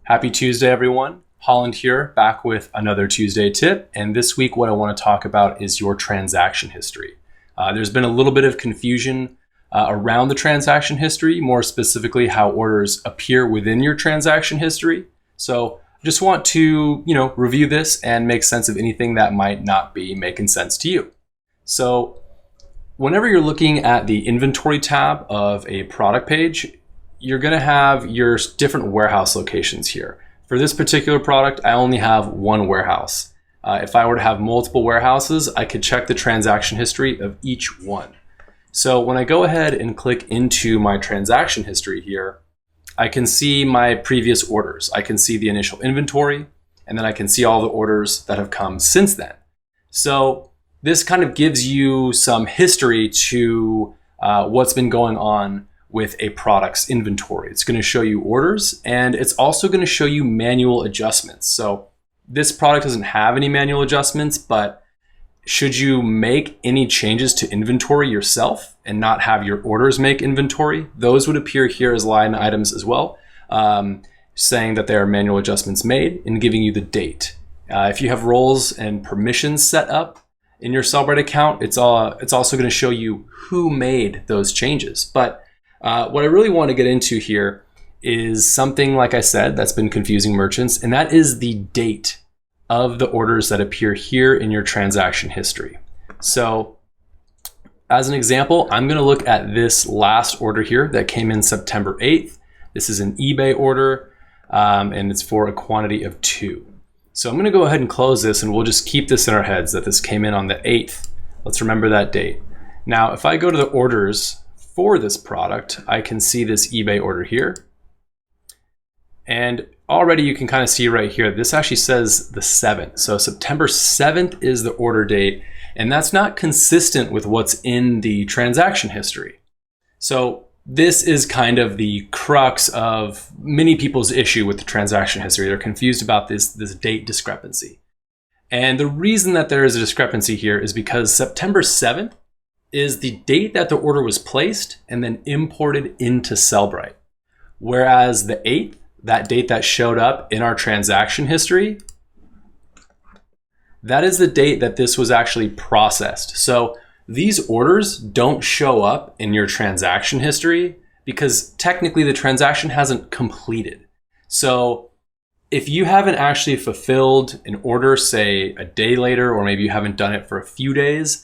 Happy Tuesday, everyone. Holland here, back with another Tuesday tip. And this week, what I want to talk about is your transaction history. There's been a little bit of confusion around the transaction history, more specifically how orders appear within your transaction history. So I just want to, review this and make sense of anything that might not be making sense to you. So whenever you're looking at the inventory tab of a product page, you're going to have your different warehouse locations here. For this particular product, I only have one warehouse. If I were to have multiple warehouses, I could check the transaction history of each one. So when I go ahead and click into my transaction history here, I can see my previous orders. I can see the initial inventory, and then I can see all the orders that have come since then. So this kind of gives you some history to what's been going on with a product's inventory. It's going to show you orders, and it's also going to show you manual adjustments. So this product doesn't have any manual adjustments, but should you make any changes to inventory yourself and not have your orders make inventory, those would appear here as line items as well, saying that there are manual adjustments made and giving you the date. If you have roles and permissions set up in your Sellbrite account, it's also going to show you who made those changes. But what I really want to get into here is something, like I said, that's been confusing merchants, and that is the date of the orders that appear here in your transaction history. So as an example, I'm going to look at this last order here that came in September 8th. This is an eBay order, and it's for a quantity of 2. So I'm going to go ahead and close this, and we'll just keep this in our heads that this came in on the 8th. Let's remember that date. Now, if I go to the orders for this product, I can see this eBay order here. And already you can kind of see right here, this actually says the 7th. So September 7th is the order date, and that's not consistent with what's in the transaction history. So this is kind of the crux of many people's issue with the transaction history. They're confused about this date discrepancy. And the reason that there is a discrepancy here is because September 7th is the date that the order was placed and then imported into Sellbrite. Whereas the 8th, that date that showed up in our transaction history, that is the date that this was actually processed. So these orders don't show up in your transaction history because technically the transaction hasn't completed. So if you haven't actually fulfilled an order, say a day later, or maybe you haven't done it for a few days,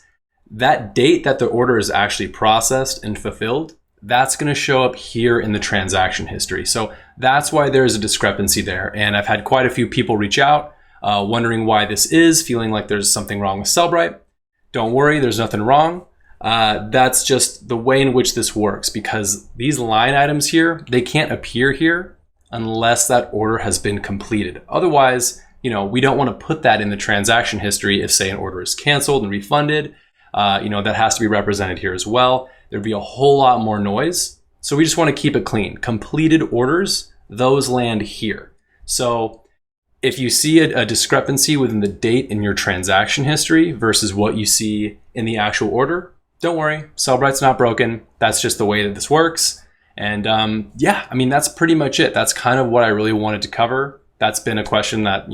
that date that the order is actually processed and fulfilled, that's going to show up here in the transaction history. So that's why there's a discrepancy there. And I've had quite a few people reach out wondering why this is, feeling like there's something wrong with Sellbrite. Don't worry, there's nothing wrong. That's just the way in which this works, because these line items here, they can't appear here unless that order has been completed. Otherwise, we don't want to put that in the transaction history if, say, an order is canceled and refunded. That has to be represented here as well. There'd be a whole lot more noise. So we just want to keep it clean. Completed orders, those land here. So if you see a discrepancy within the date in your transaction history versus what you see in the actual order, don't worry, Sellbrite's not broken. That's just the way that this works. And that's pretty much it. That's kind of what I really wanted to cover. That's been a question that,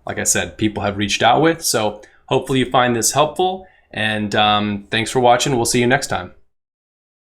like I said, people have reached out with. So hopefully you find this helpful. And thanks for watching. We'll see you next time.